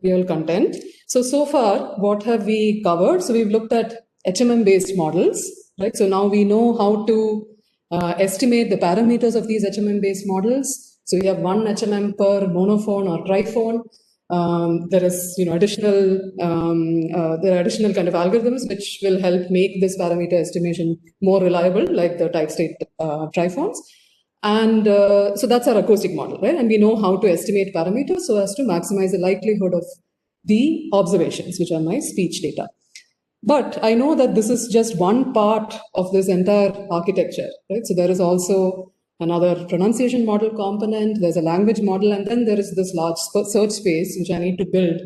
real content. So far, what have we covered? So we've looked at HMM-based models, right? So now we know how to estimate the parameters of these HMM-based models. So we have one HMM per monophone or triphone. There is, additional there are additional kind of algorithms which will help make this parameter estimation more reliable, like the type-state triphones. And so that's our acoustic model, right? And we know how to estimate parameters so as to maximize the likelihood of the observations, which are my speech data. But I know that this is just one part of this entire architecture, right? So there is also another pronunciation model component, there's a language model, and then there is this large search space which I need to build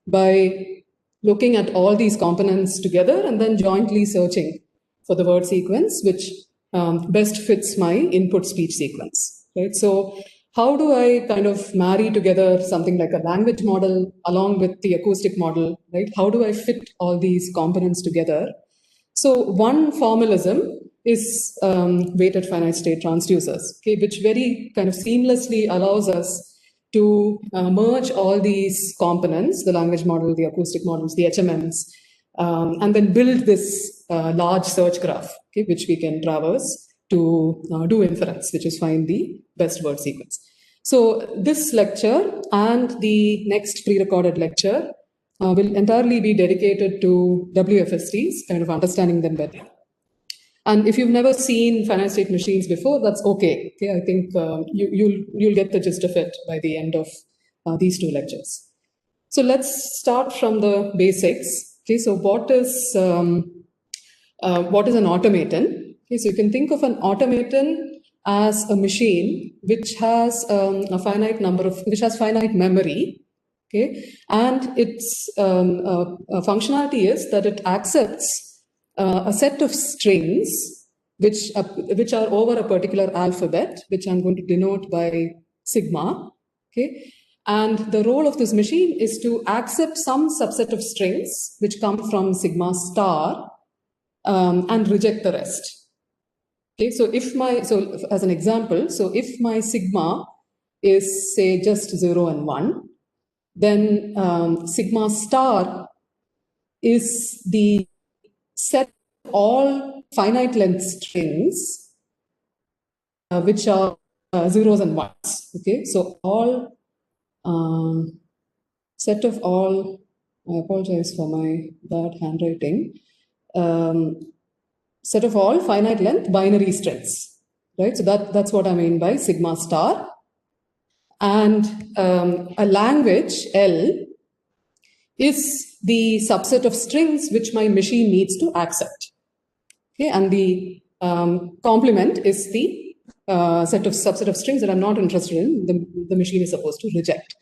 by looking at all these components together and then jointly searching for the word sequence which best fits my input speech sequence, right? So how do I kind of marry together something like a language model along with the acoustic model, right? How do I fit all these components together? So one formalism is weighted finite-state transducers, okay, which very kind of seamlessly allows us to merge all these components, the language model, the acoustic models, the HMMs, and then build this large search graph, okay, which we can traverse to do inference, which is find the best word sequence. So this lecture and the next pre-recorded lecture will entirely be dedicated to WFSTs, kind of understanding them better. And if you've never seen finite state machines before, that's okay. Okay, I think you'll get the gist of it by the end of these two lectures. So let's start from the basics. Okay, so what is an automaton? Okay, so you can think of an automaton as a machine which has a finite number of, which has finite memory. Okay, and its functionality is that it accepts a set of strings which are over a particular alphabet, which I'm going to denote by sigma. Okay, and the role of this machine is to accept some subset of strings which come from sigma star and reject the rest. Okay, so as an example, so if my sigma is say just 0 and 1, then sigma star is the set of all finite length strings which are zeros and ones. Okay, so all set of all, I apologize for my bad handwriting, set of all finite length binary strings, right? So that's what I mean by sigma star. And a language, L, is the subset of strings which my machine needs to accept. Okay, and the complement is the subset of strings that I'm not interested in, the machine is supposed to reject.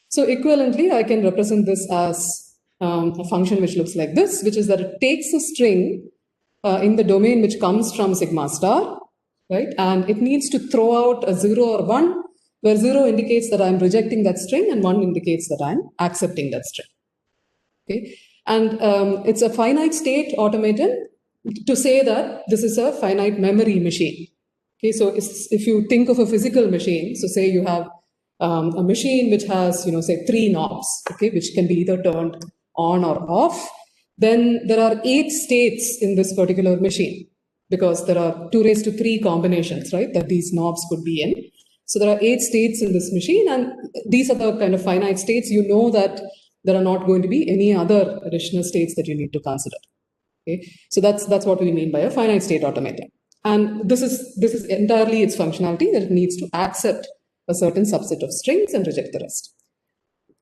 So equivalently, I can represent this as a function which looks like this, which is that it takes a string in the domain which comes from sigma star, right? And it needs to throw out a 0 or 1, where 0 indicates that I'm rejecting that string and 1 indicates that I'm accepting that string. Okay, and it's a finite state automaton to say that this is a finite memory machine. Okay, so if you think of a physical machine, so say you have a machine which has, say 3 knobs, okay, which can be either turned on or off, then there are 8 states in this particular machine because there are 2 raised to 3 combinations, right, that these knobs could be in. So there are 8 states in this machine, and these are the kind of finite states. You know that there are not going to be any other additional states that you need to consider. Okay, so that's what we mean by a finite state automaton. And this is entirely its functionality, that it needs to accept a certain subset of strings and reject the rest.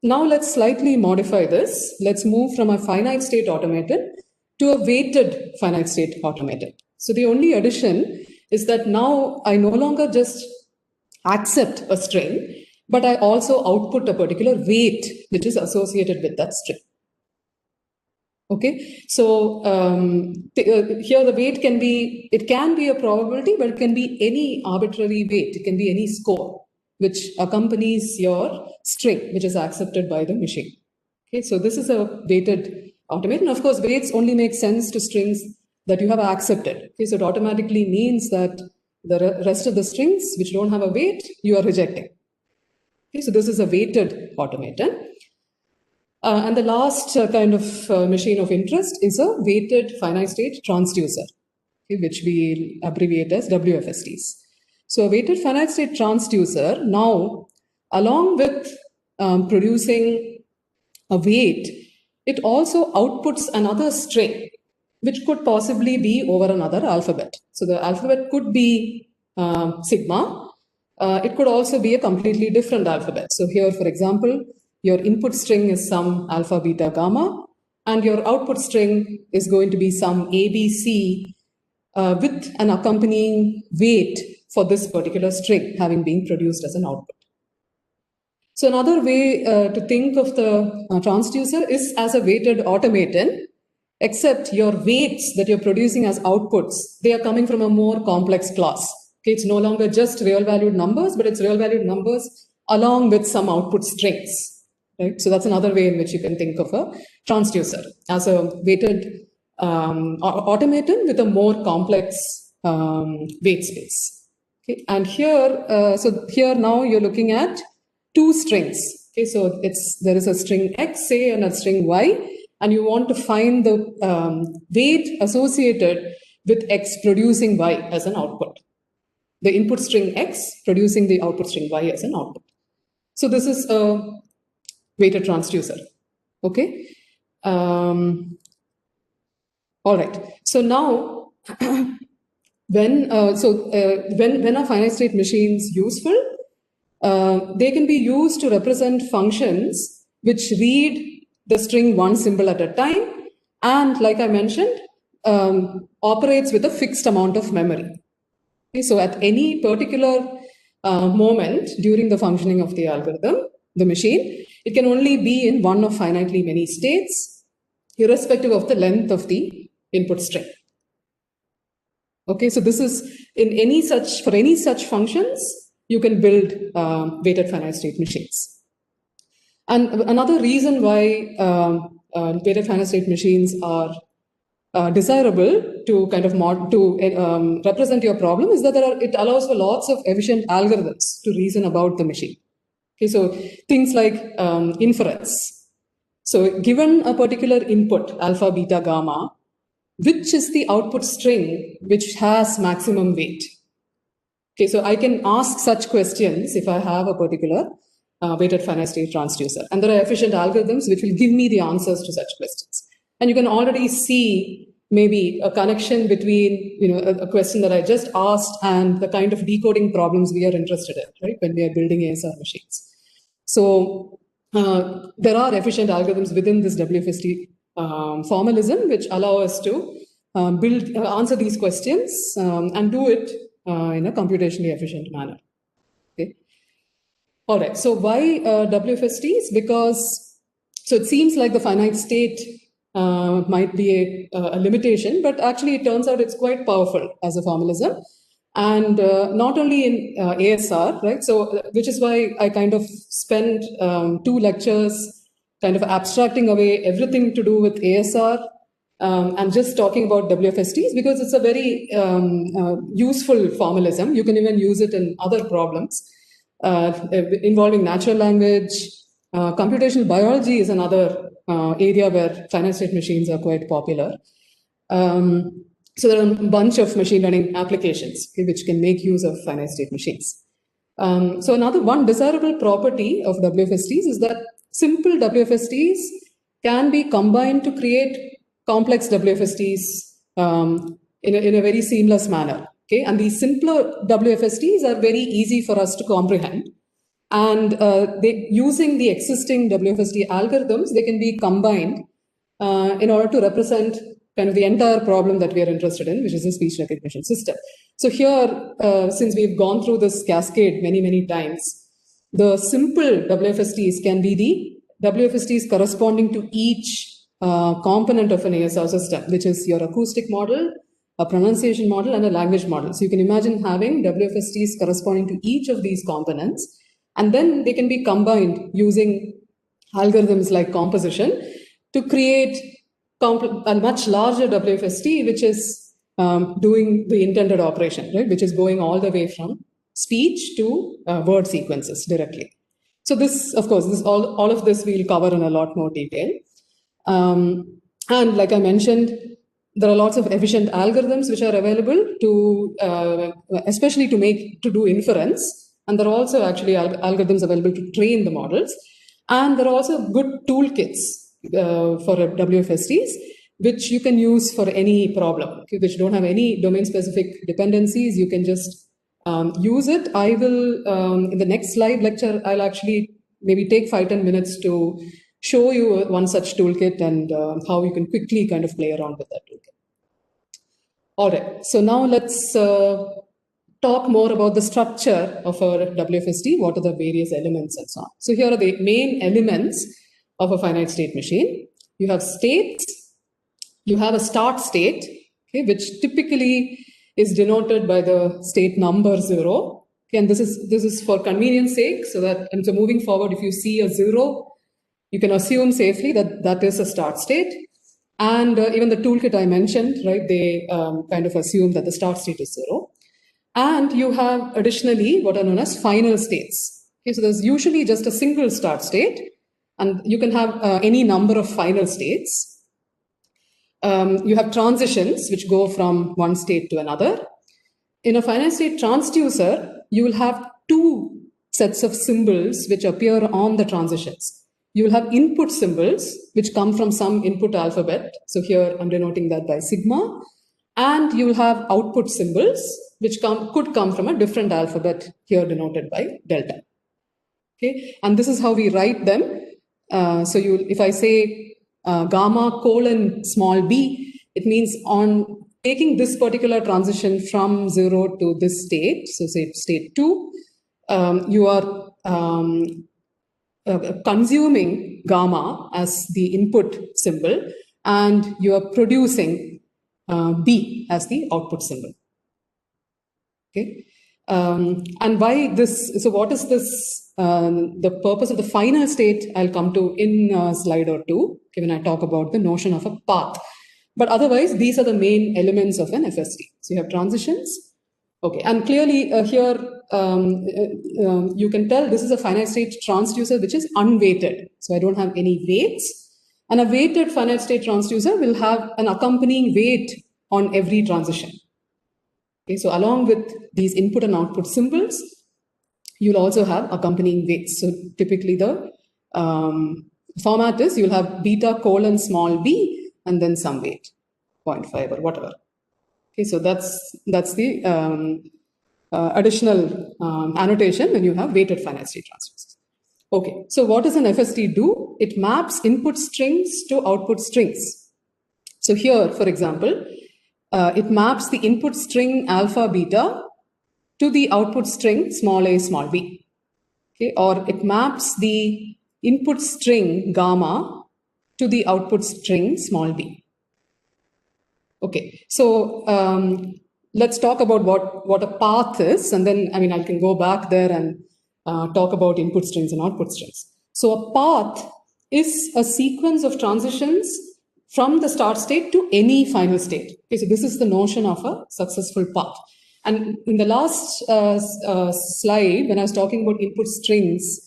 Now let's slightly modify this. Let's move from a finite state automaton to a weighted finite state automaton. So the only addition is that now I no longer just accept a string, but I also output a particular weight which is associated with that string. Okay, so here the weight can be a probability, but it can be any arbitrary weight. It can be any score which accompanies your string, which is accepted by the machine. Okay, so this is a weighted automaton. Of course, weights only make sense to strings that you have accepted. Okay, so it automatically means that the rest of the strings which don't have a weight, you are rejecting. Okay, so this is a weighted automaton. And the last kind of machine of interest is a weighted finite-state transducer, okay, which we abbreviate as WFSTs. So a weighted finite-state transducer now, along with producing a weight, it also outputs another string, which could possibly be over another alphabet. So the alphabet could be sigma. It could also be a completely different alphabet. So here, for example, your input string is some alpha, beta, gamma, and your output string is going to be some ABC with an accompanying weight for this particular string having been produced as an output. So another way to think of the transducer is as a weighted automaton, except your weights that you're producing as outputs, they are coming from a more complex class. Okay, it's no longer just real valued numbers, but it's real valued numbers along with some output strings. Right? So that's another way in which you can think of a transducer as a weighted automaton with a more complex weight space. Okay? And here, so here now you're looking at two strings. Okay, so there is a string X, say, and a string Y, and you want to find the weight associated with X producing Y as an output. The input string X producing the output string Y as an output. So this is a weighted transducer. Okay. All right. So now, when are finite state machines useful? They can be used to represent functions which read the string one symbol at a time, and like I mentioned, operates with a fixed amount of memory. Okay, so at any particular moment during the functioning of the algorithm, the machine, it can only be in one of finitely many states, irrespective of the length of the input string. Okay, so this is for any such functions, you can build weighted finite state machines. And another reason why weighted finite state machines are desirable to kind of represent your problem is that it allows for lots of efficient algorithms to reason about the machine. Okay, so things like inference. So given a particular input, alpha, beta, gamma, which is the output string which has maximum weight? Okay, so I can ask such questions if I have a particular weighted finite state transducer. And there are efficient algorithms which will give me the answers to such questions. And you can already see maybe a connection between a question that I just asked and the kind of decoding problems we are interested in, right, when we are building ASR machines. So there are efficient algorithms within this WFST formalism which allow us to answer these questions and do it in a computationally efficient manner. Okay. All right. So why WFSTs? Because it seems like the finite state might be a limitation, but actually it turns out it's quite powerful as a formalism, and not only in ASR, right? So which is why I kind of spent 2 lectures kind of abstracting away everything to do with ASR. And just talking about WFSTs because it's a very useful formalism. You can even use it in other problems involving natural language. Computational biology is another area where finite state machines are quite popular. So there are a bunch of machine learning applications which can make use of finite state machines. So another one desirable property of WFSTs is that simple WFSTs can be combined to create complex WFSTs in a very seamless manner. Okay? And these simpler WFSTs are very easy for us to comprehend. And using the existing WFST algorithms, they can be combined in order to represent kind of the entire problem that we are interested in, which is a speech recognition system. So here, since we've gone through this cascade many, many times, the simple WFSTs can be the WFSTs corresponding to each component of an ASR system, which is your acoustic model, a pronunciation model, and a language model. So you can imagine having WFSTs corresponding to each of these components, and then they can be combined using algorithms like composition to create a much larger WFST, which is doing the intended operation, right? Which is going all the way from speech to word sequences directly. So this, of course, all of this we'll cover in a lot more detail. And like I mentioned, there are lots of efficient algorithms which are available to, especially to do inference. And there are also actually algorithms available to train the models. And there are also good toolkits for WFSTs, which you can use for any problem, okay, which don't have any domain-specific dependencies. You can just use it. I will, in the next slide lecture, I'll actually maybe take 5-10 minutes to show you one such toolkit and how you can quickly kind of play around with that toolkit. All right, so now let's talk more about the structure of our WFST. What are the various elements and so on. So here are the main elements of a finite state machine. You have states, you have a start state, okay, which typically is denoted by the state number 0. Okay, and this is for convenience sake, so that, and so moving forward, if you see a 0, you can assume safely that that is a start state. And even the toolkit I mentioned, right, they kind of assume that the start state is 0. And you have additionally what are known as final states. Okay, so there's usually just a single start state, and you can have any number of final states. You have transitions which go from one state to another. In a finite state transducer, you will have two sets of symbols which appear on the transitions. You will have input symbols which come from some input alphabet. So here I'm denoting that by sigma. And you will have output symbols which could come from a different alphabet, here denoted by delta. Okay, and this is how we write them. So if I say gamma colon small b, it means on taking this particular transition from 0 to this state, so say state 2, you are consuming gamma as the input symbol, and you are producing B as the output symbol. Okay, and why this? So what is this? The purpose of the final state I'll come to in a slide or two, okay, when I talk about the notion of a path. But otherwise, these are the main elements of an FST. So you have transitions. Okay, and clearly here you can tell this is a finite state transducer which is unweighted. So I don't have any weights. And a weighted finite state transducer will have an accompanying weight on every transition. Okay, so along with these input and output symbols, you'll also have accompanying weights. So typically the format is you'll have beta colon small b and then some weight, 0.5 or whatever. Okay, so that's the additional annotation when you have weighted finite state transducers. Okay, so what does an FST do? It maps input strings to output strings. So here, for example, it maps the input string alpha beta to the output string small a small b. Okay, or it maps the input string gamma to the output string small b. Okay, so let's talk about what a path is, and then I can go back there and talk about input strings and output strings. So a path is a sequence of transitions from the start state to any final state. Okay, so this is the notion of a successful path. And in the last slide, when I was talking about input strings,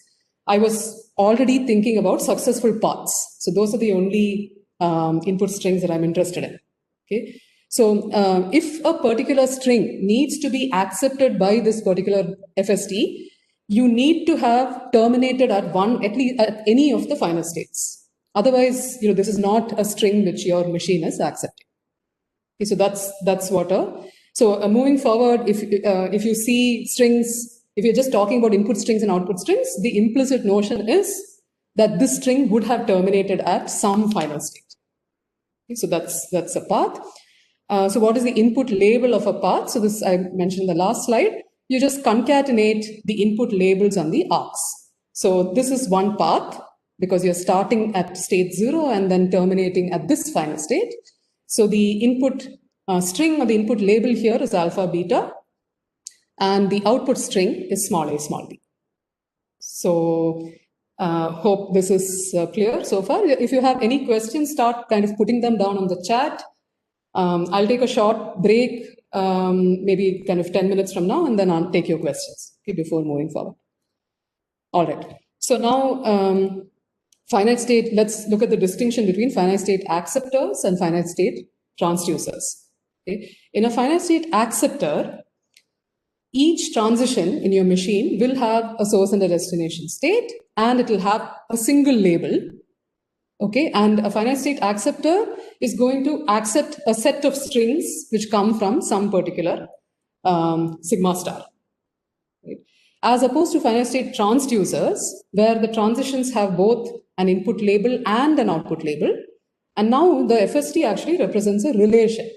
I was already thinking about successful paths. So those are the only input strings that I'm interested in. Okay, so if a particular string needs to be accepted by this particular FST, you need to have terminated at least at any of the final states. Otherwise, this is not a string which your machine is accepting. Okay, so that's what so moving forward, if you see strings, if you're just talking about input strings and output strings, the implicit notion is that this string would have terminated at some final state. Okay, so that's a path. So what is the input label of a path? So this I mentioned in the last slide. You just concatenate the input labels on the arcs. So this is one path because you're starting at state 0 and then terminating at this final state. So the input string or the input label here is alpha beta, and the output string is small a small b. So hope this is clear so far. If you have any questions, start kind of putting them down on the chat. I'll take a short break, maybe kind of 10 minutes from now, and then I'll take your questions, okay, before moving forward. All right. So now, finite state, let's look at the distinction between finite state acceptors and finite state transducers. Okay? In a finite state acceptor, each transition in your machine will have a source and a destination state, and it will have a single label. Okay, and a finite state acceptor is going to accept a set of strings which come from some particular sigma star. Right? As opposed to finite state transducers, where the transitions have both an input label and an output label. And now the FST actually represents a relation,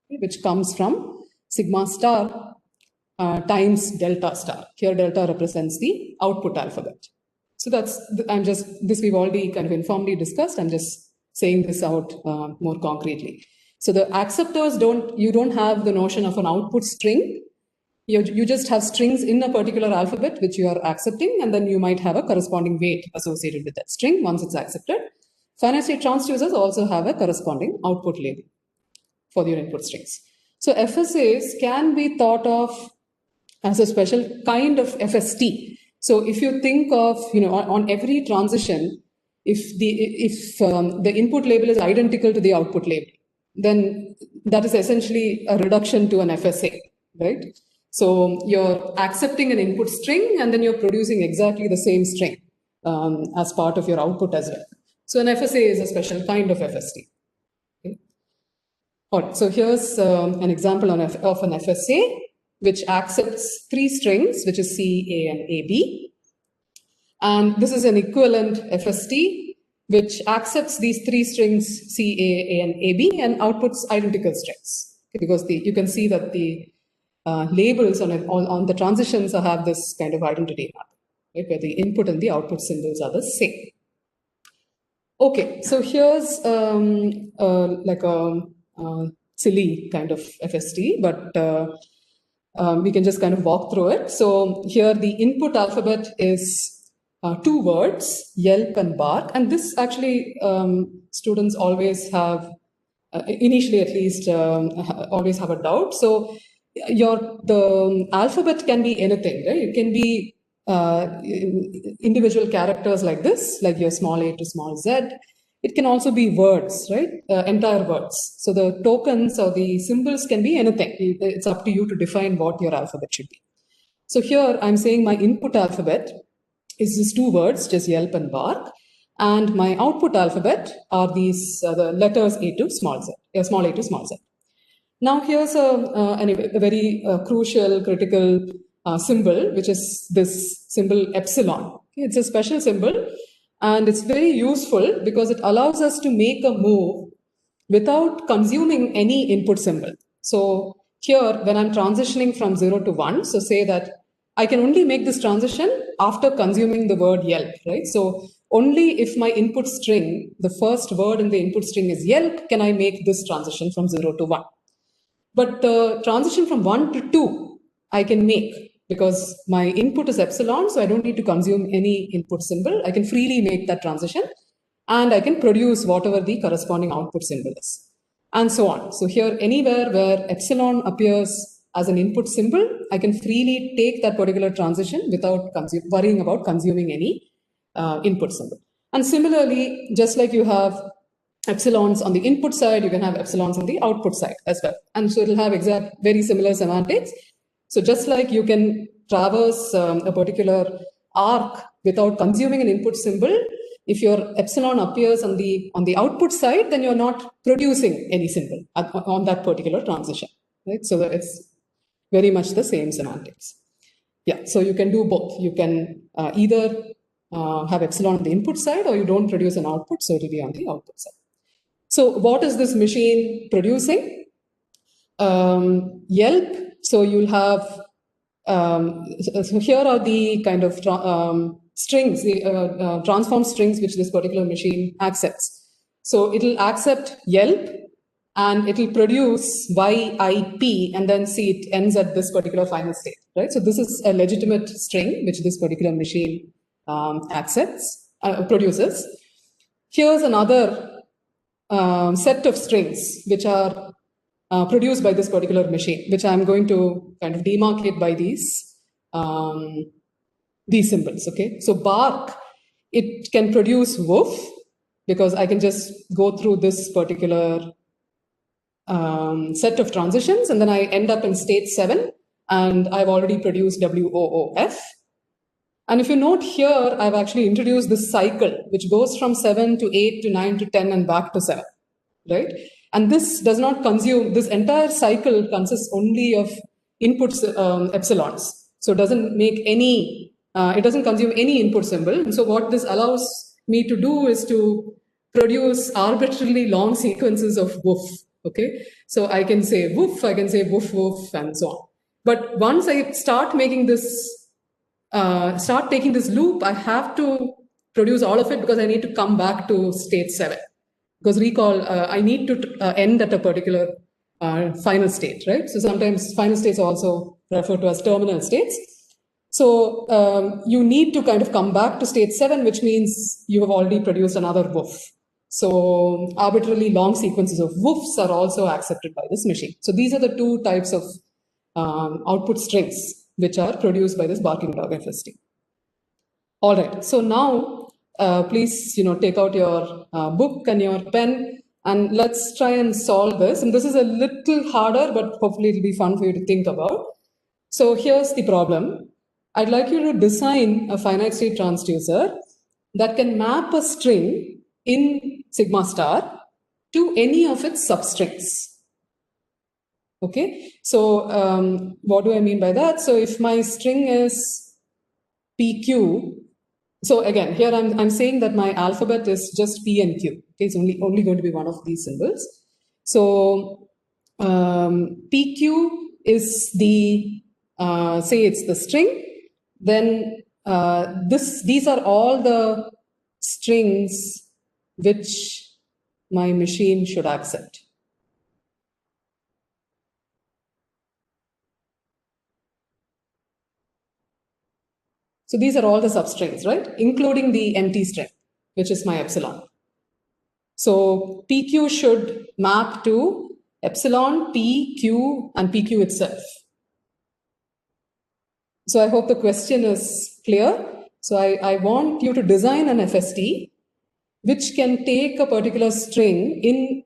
which comes from sigma star times delta star. Here delta represents the output alphabet. So this we've already kind of informally discussed. I'm just saying this out more concretely. So the acceptors you don't have the notion of an output string. You just have strings in a particular alphabet which you are accepting, and then you might have a corresponding weight associated with that string once it's accepted. Finite state transducers also have a corresponding output label for your input strings. So FSAs can be thought of as a special kind of FST. So if you think of, on every transition, if the input label is identical to the output label, then that is essentially a reduction to an FSA, right? So you're accepting an input string, and then you're producing exactly the same string as part of your output as well. So an FSA is a special kind of FST. Okay. All right, so here's an example of an FSA, which accepts three strings, which is C, A, and AB. And this is an equivalent FST, which accepts these three strings, C, A, and AB, and outputs identical strings. Okay, because you can see that the labels on the transitions have this kind of identity map, right, where the input and the output symbols are the same. Okay, so here's like a silly kind of FST, but we can just kind of walk through it. So here the input alphabet is two words, yelp and bark. And this actually students always have, initially at least, always have a doubt. So the alphabet can be anything, right? It can be individual characters like this, like your small a to small z. It can also be words, right? Entire words. So the tokens or the symbols can be anything. It's up to you to define what your alphabet should be. So here I'm saying my input alphabet is these two words, just yelp and bark. And my output alphabet are these the letters a to small z, small a to small z. Now here's a very crucial, critical symbol, which is this symbol epsilon. It's a special symbol. And it's very useful because it allows us to make a move without consuming any input symbol. So here, when I'm transitioning from 0 to 1, so say that I can only make this transition after consuming the word yelp, right? So only if my input string, the first word in the input string is yelp, can I make this transition from 0 to 1. But the transition from 1 to 2, I can make, because my input is epsilon, so I don't need to consume any input symbol. I can freely make that transition, and I can produce whatever the corresponding output symbol is, and so on. So here, anywhere where epsilon appears as an input symbol, I can freely take that particular transition without worrying about consuming any input symbol. And similarly, just like you have epsilons on the input side, you can have epsilons on the output side as well. And so it'll have very similar semantics. So just like you can traverse a particular arc without consuming an input symbol, if your epsilon appears on the output side, then you're not producing any symbol on that particular transition, right? So that it's very much the same semantics. Yeah, so you can do both. You can either have epsilon on the input side, or you don't produce an output, so it'll be on the output side. So what is this machine producing? Yelp. So you'll have, so here are the kind of strings, the transform strings which this particular machine accepts. So it'll accept yelp, and it'll produce YIP, and then see it ends at this particular final state, right? So this is a legitimate string which this particular machine produces. Here's another set of strings which are produced by this particular machine, which I'm going to kind of demarcate by these symbols. Okay, so bark it can produce woof because I can just go through this particular set of transitions, and then I end up in state 7, and I've already produced WOOF. And if you note here, I've actually introduced this cycle, which goes from 7 to 8 to 9 to 10 and back to 7, right? And this does not consume, this entire cycle consists only of inputs, epsilons. So it doesn't make any, it doesn't consume any input symbol. And so what this allows me to do is to produce arbitrarily long sequences of woof, okay? So I can say woof, I can say woof, woof, and so on. But once I start making this, start taking this loop, I have to produce all of it because I need to come back to state 7. Because recall, I need to end at a particular final state, right? So sometimes final states are also referred to as terminal states. So you need to kind of come back to state 7, which means you have already produced another woof. So arbitrarily long sequences of woofs are also accepted by this machine. So these are the two types of output strings which are produced by this barking dog FST. All right, so now please, take out your book and your pen, and let's try and solve this. And this is a little harder, but hopefully it'll be fun for you to think about. So here's the problem. I'd like you to design a finite state transducer that can map a string in sigma star to any of its substrings. Okay, so what do I mean by that? So if my string is PQ, so again, here I'm saying that my alphabet is just P and Q. Okay, it's only going to be one of these symbols. So PQ is the, say it's the string, then these are all the strings which my machine should accept. So these are all the substrings, right? Including the empty string, which is my epsilon. So PQ should map to epsilon, PQ, and PQ itself. So I hope the question is clear. So I want you to design an FST which can take a particular string in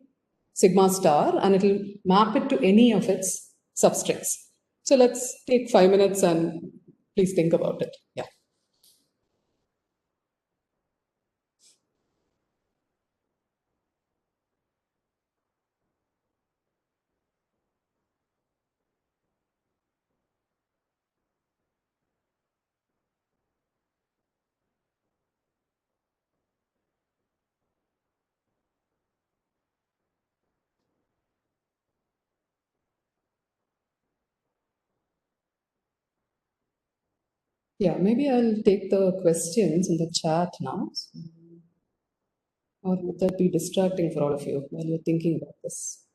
sigma star and it will map it to any of its substrings. So let's take 5 minutes and please think about it. Yeah. Yeah, maybe I'll take the questions in the chat now. Or would that be distracting for all of you while you're thinking about this?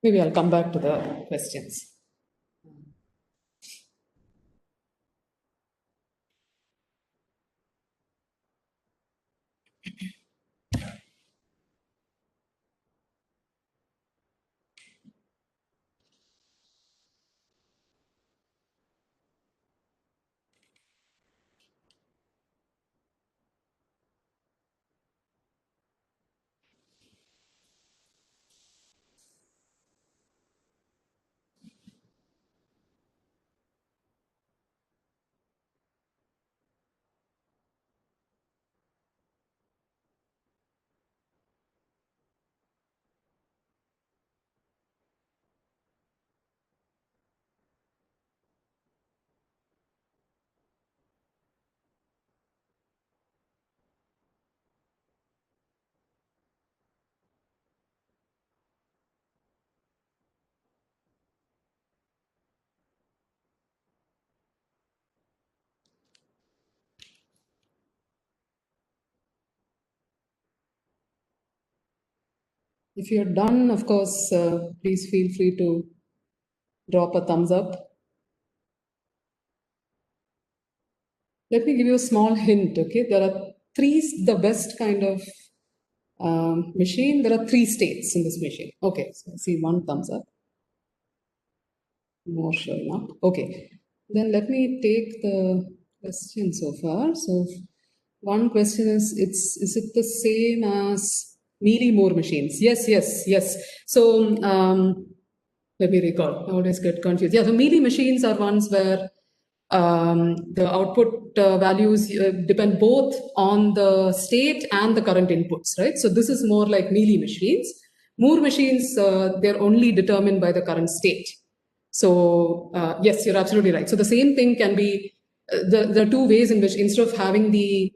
Maybe I'll come back to the questions. If you're done, of course, please feel free to drop a thumbs up. Let me give you a small hint, okay? There are the best kind of machine. There are 3 states in this machine. Okay, so I see 1 thumbs up. More showing up. Okay, then let me take the question so far. So one question is it the same as Mealy-Moore machines? Yes. So let me recall. I always get confused. Yeah, so Mealy machines are ones where the output values depend both on the state and the current inputs, right? So this is more like Mealy machines. Moore machines, they're only determined by the current state. So yes, you're absolutely right. So the same thing can be, there are two ways in which instead of having the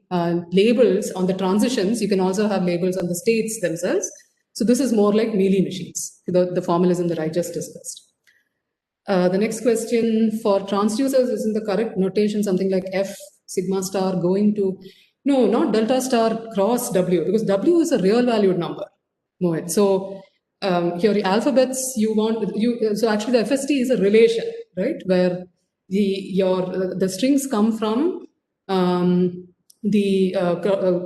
labels on the transitions, you can also have labels on the states themselves. So this is more like Mealy machines, the formalism that I just discussed. The next question for transducers, isn't the correct notation something like F sigma star going to, no, not delta star cross W, because W is a real valued number, Mohit. So here the alphabets so actually the FST is a relation, right? Where the strings come from the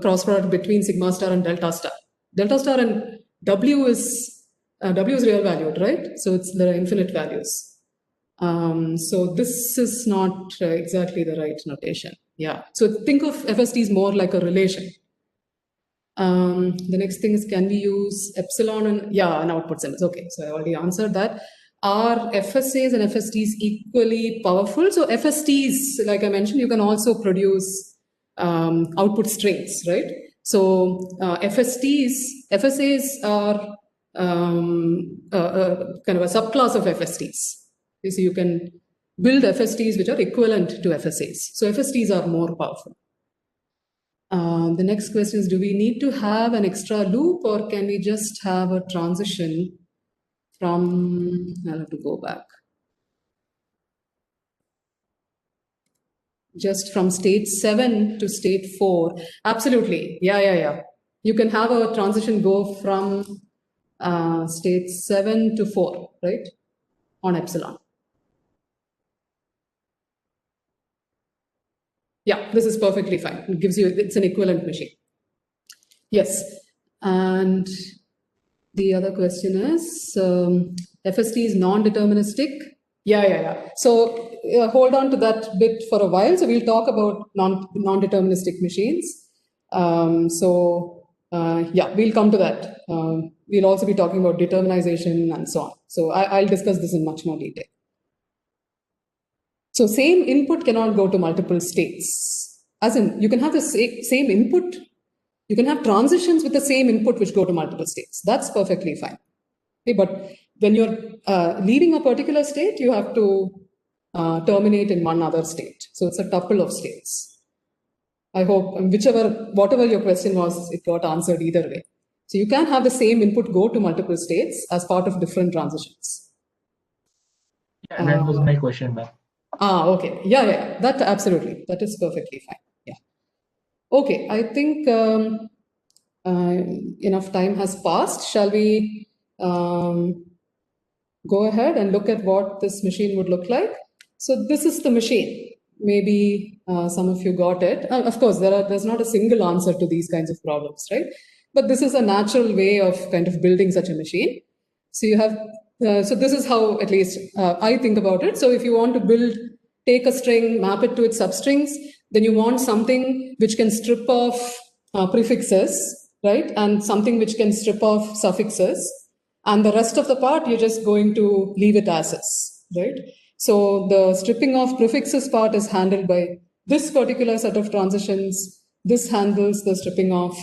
cross product between sigma star and delta star. Delta star and W is real valued, right? So there are infinite values. So this is not exactly the right notation. Yeah. So think of FSTs more like a relation. The next thing is, can we use epsilon and output symbols? Okay, so I already answered that. Are FSAs and FSTs equally powerful? So FSTs, like I mentioned, you can also produce output strings, right? So FSAs are kind of a subclass of FSTs. So you can build FSTs which are equivalent to FSAs. So FSTs are more powerful. The next question is, do we need to have an extra loop, or can we just have a transition from, I'll have to go back, just from state 7 to state 4? Absolutely. Yeah. You can have a transition go from state 7 to 4, right, on epsilon. Yeah, this is perfectly fine. It gives you, it's an equivalent machine. Yes. And the other question is, FST is non-deterministic? Yeah. So hold on to that bit for a while. So we'll talk about non-deterministic machines. We'll come to that. We'll also be talking about determinization and so on. So I'll discuss this in much more detail. So same input cannot go to multiple states. As in, you can have the same input. You can have transitions with the same input which go to multiple states. That's perfectly fine. Okay, but when you're leaving a particular state, you have to terminate in one other state. So it's a tuple of states. I hope whatever your question was, it got answered either way. So you can have the same input go to multiple states as part of different transitions. Yeah, that was my question, ma'am. Okay. Yeah. That absolutely. That is perfectly fine. Yeah. Okay. I think enough time has passed. Shall we go ahead and look at what this machine would look like? So this is the machine. Maybe some of you got it. Of course, there's not a single answer to these kinds of problems, right? But this is a natural way of kind of building such a machine. So you have, so this is how at least I think about it. So if you want to take a string, map it to its substrings, then you want something which can strip off prefixes, right? And something which can strip off suffixes. And the rest of the part, you're just going to leave it as is, right? So the stripping of prefixes part is handled by this particular set of transitions. This handles the stripping off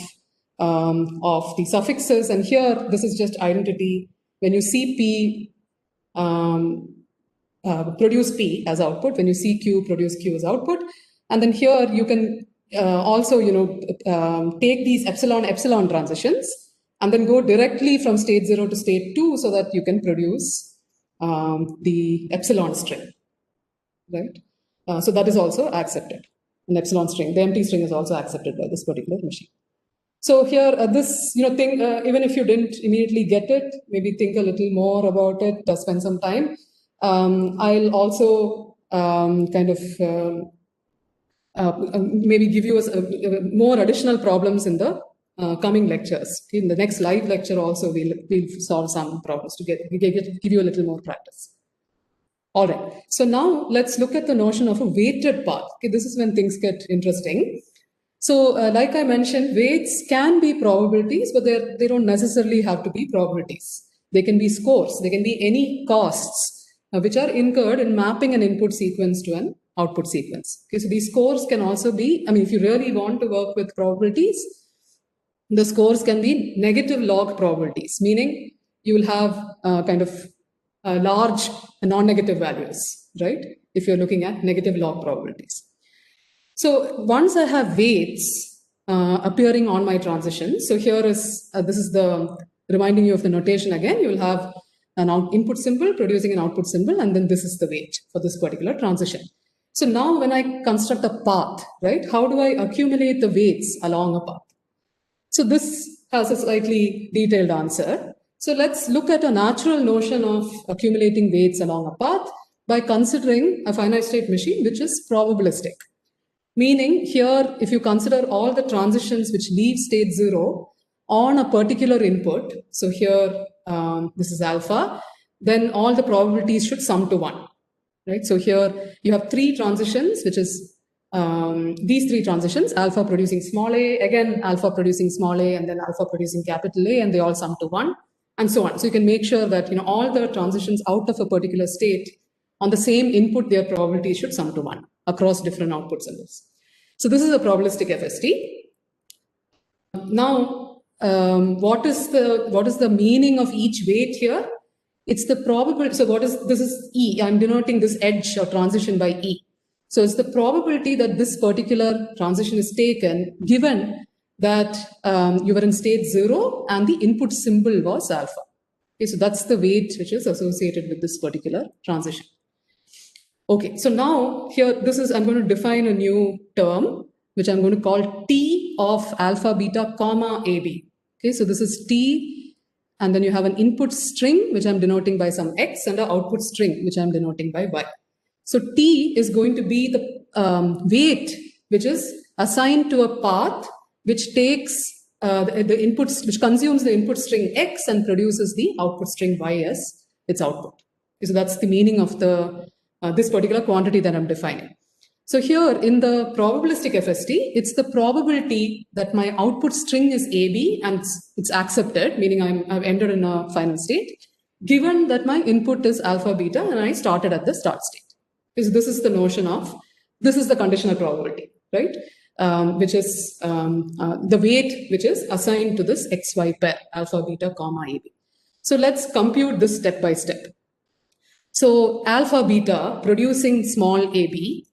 of the suffixes. And here, this is just identity. When you see P, produce P as output. When you see Q, produce Q as output. And then here, you can also, take these epsilon transitions and then go directly from state 0 to state 2 so that you can produce the epsilon string, right? So that is also accepted. An epsilon string, the empty string is also accepted by this particular machine. So here, even if you didn't immediately get it, maybe think a little more about it, spend some time. I'll also maybe give you more additional problems in the coming lectures. In the next live lecture also, we'll solve some problems to give you a little more practice. All right. So now let's look at the notion of a weighted path. Okay, this is when things get interesting. So like I mentioned, weights can be probabilities, but they don't necessarily have to be probabilities. They can be scores. They can be any costs which are incurred in mapping an input sequence to an output sequence. Okay, so these scores can also be, if you really want to work with probabilities, the scores can be negative log probabilities, meaning you will have kind of large non-negative values, right? If you're looking at negative log probabilities. So once I have weights appearing on my transition, so here is, this is the reminding you of the notation again, you will have an input symbol producing an output symbol, and then this is the weight for this particular transition. So now when I construct a path, right, how do I accumulate the weights along a path? So this has a slightly detailed answer. So let's look at a natural notion of accumulating weights along a path by considering a finite state machine which is probabilistic. Meaning here, if you consider all the transitions which leave state 0 on a particular input, so here this is alpha, then all the probabilities should sum to 1. Right? So here you have 3 transitions, which is these 3 transitions, alpha producing small a, again alpha producing small a, and then alpha producing capital A, and they all sum to 1, and so on. So you can make sure that all the transitions out of a particular state on the same input, their probability should sum to 1 across different output symbols. So this is a probabilistic FST. Now, what is the meaning of each weight here? It's the probability. So this is E. I'm denoting this edge or transition by E. So it's the probability that this particular transition is taken given that you were in state 0 and the input symbol was alpha. Okay, so that's the weight which is associated with this particular transition. Okay, so now here, I'm going to define a new term, which I'm going to call T of alpha beta comma AB. Okay, so this is T, and then you have an input string, which I'm denoting by some X, and an output string, which I'm denoting by Y. So T is going to be the weight, which is assigned to a path, which takes the inputs, which consumes the input string X and produces the output string Y as its output. Okay, so that's the meaning of the this particular quantity that I'm defining. So here in the probabilistic FST, it's the probability that my output string is AB and it's accepted, meaning I've entered in a final state, given that my input is alpha beta and I started at the start state. Because this is the notion of, this is the conditional probability, right? Which is the weight which is assigned to this XY pair, alpha beta comma AB. So let's compute this step by step. So alpha beta producing small AB,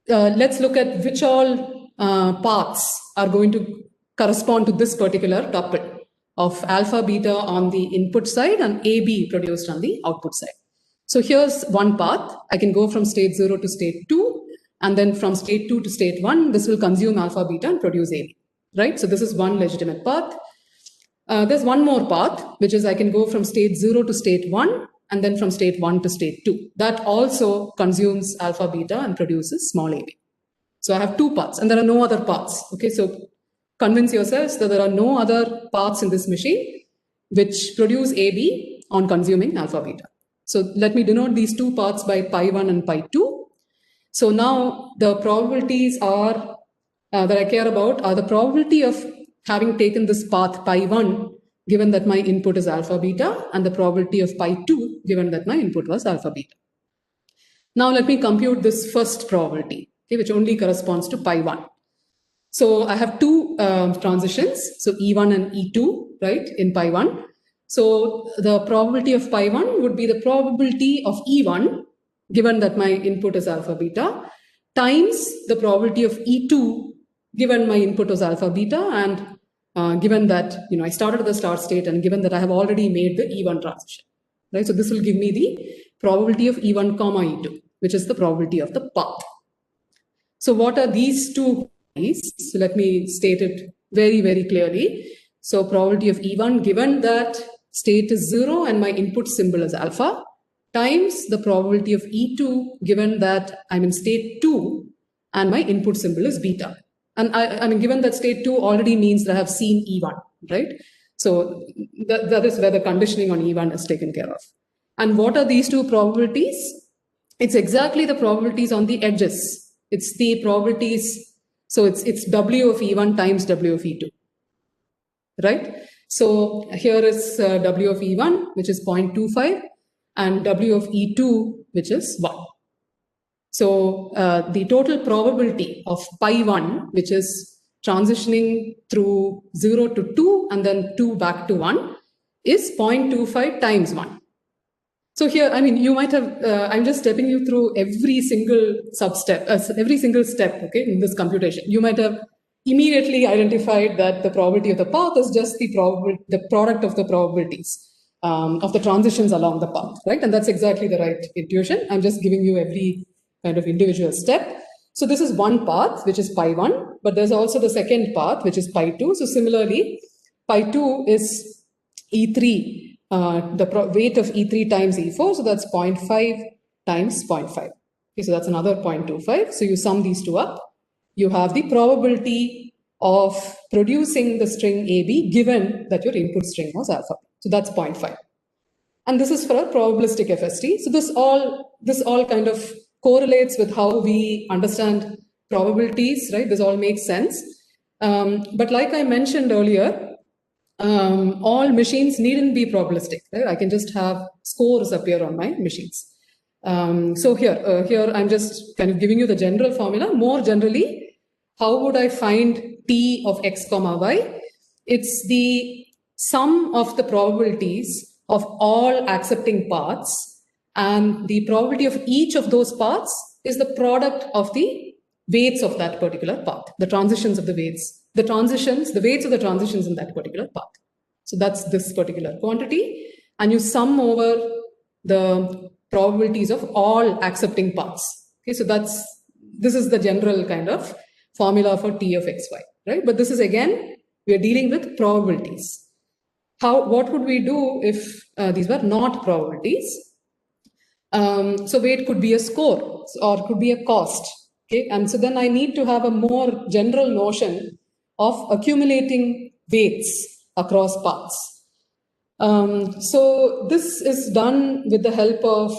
let's look at which all paths are going to correspond to this particular tuple of alpha beta on the input side and AB produced on the output side. So here's one path. I can go from state 0 to state 2, and then from state 2 to state 1, this will consume alpha beta and produce AB, right? So this is one legitimate path. There's one more path, which is I can go from state 0 to state 1, and then from state 1 to state 2. That also consumes alpha beta and produces small AB. So I have 2 paths, and there are no other paths. Okay, so convince yourselves that there are no other paths in this machine which produce AB on consuming alpha beta. So let me denote these 2 paths by pi 1 and pi 2. So now the probabilities are that I care about are the probability of having taken this path pi 1 given that my input is alpha beta, and the probability of pi 2 given that my input was alpha beta. Now let me compute this first probability, okay, which only corresponds to pi 1. So I have 2 transitions, so E1 and E2, right, in pi 1. So the probability of pi 1 would be the probability of E1, given that my input is alpha beta, times the probability of E2, given my input was alpha beta, and given that I started at the start state, and given that I have already made the E1 transition, right? So this will give me the probability of E1 comma E2, which is the probability of the path. So what are these 2 probabilities? So let me state it very, very clearly. So probability of E1 given that state is 0 and my input symbol is alpha, times the probability of E2 given that I'm in state 2 and my input symbol is beta. And I mean, given that state 2 already means that I have seen E1, right? So that is where the conditioning on E1 is taken care of. And what are these 2 probabilities? it's exactly the probabilities on the edges. It's the probabilities. So it's W of E1 times W of E2, right? So here is W of E1, which is 0.25, and W of E2, which is 1. So the total probability of pi1, which is transitioning through 0 to 2 and then 2 back to 1, is 0.25 times 1. So here, I mean, you might have, I'm just stepping you through every single step, okay, in this computation. You might have immediately identified that the probability of the path is just the product of the probabilities of the transitions along the path, right? And that's exactly the right intuition. I'm just giving you every kind of individual step. So this is one path, which is pi1, but there's also the second path, which is pi2. So similarly, pi2 is E3. The weight of E3 times E4, so that's 0.5 times 0.5. Okay, so that's another 0.25. So you sum these two up, you have the probability of producing the string AB given that your input string was alpha. So that's 0.5. And this is for a probabilistic FST. So this all kind of correlates with how we understand probabilities, right? This all makes sense. But like I mentioned earlier, all machines needn't be probabilistic, right? I can just have scores appear on my machines. So here I'm just kind of giving you the general formula. More generally, how would I find T of x comma y? It's the sum of the probabilities of all accepting paths, and the probability of each of those paths is the product of the weights of that particular path, the transitions of the weights, the weights of the transitions in that particular path. So that's this particular quantity, and you sum over the probabilities of all accepting paths. Okay, so this is the general kind of formula for T of xy, right? But this is, again, we are dealing with probabilities. What would we do if these were not probabilities? So weight could be a score or could be a cost. Okay, and so then I need to have a more general notion of accumulating weights across paths. So this is done with the help of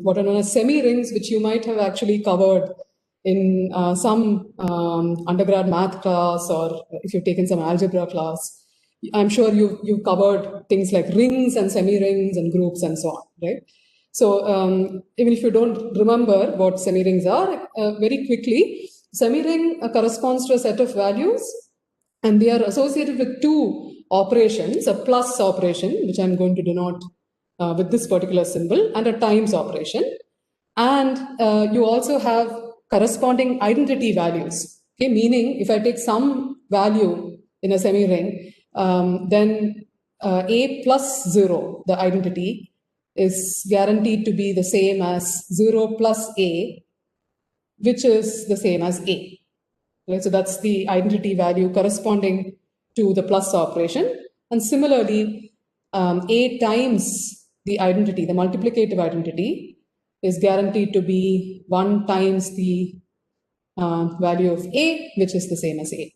what are known as semi-rings, which you might have actually covered in some undergrad math class, or if you've taken some algebra class. I'm sure you've covered things like rings and semi-rings and groups and so on, right? So even if you don't remember what semi-rings are, very quickly, semi-ring corresponds to a set of values, and they are associated with two operations, a plus operation, which I'm going to denote with this particular symbol, and a times operation. And you also have corresponding identity values, okay? Meaning, if I take some value in a semi-ring, then A plus 0, the identity, is guaranteed to be the same as 0 plus A, which is the same as A. Right? So that's the identity value corresponding to the plus operation. And similarly, A times the identity, the multiplicative identity, is guaranteed to be 1 times the value of A, which is the same as A.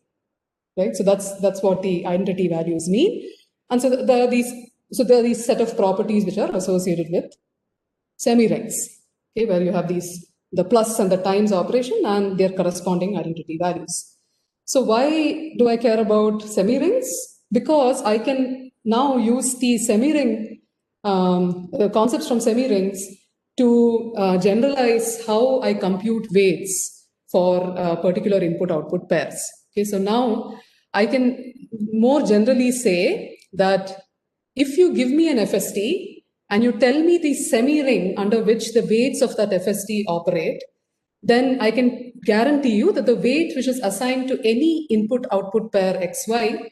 Right? So that's what the identity values mean. And so there are these set of properties which are associated with semi-rings, okay, where you have the plus and the times operation and their corresponding identity values. So why do I care about semi-rings? Because I can now use the semi-ring, the concepts from semi-rings to generalize how I compute weights for particular input-output pairs. Okay, so now I can more generally say that if you give me an FST and you tell me the semi-ring under which the weights of that FST operate, then I can guarantee you that the weight which is assigned to any input-output pair XY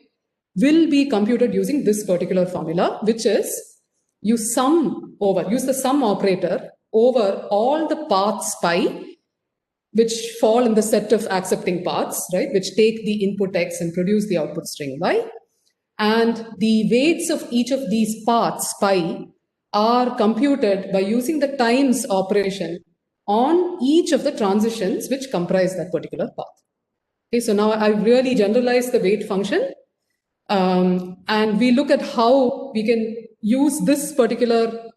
will be computed using this particular formula, which is use the sum operator over all the paths pi which fall in the set of accepting paths, right, which take the input X and produce the output string Y. And the weights of each of these paths pi are computed by using the times operation on each of the transitions which comprise that particular path. Okay, so now I've really generalized the weight function, and we look at how we can use this particular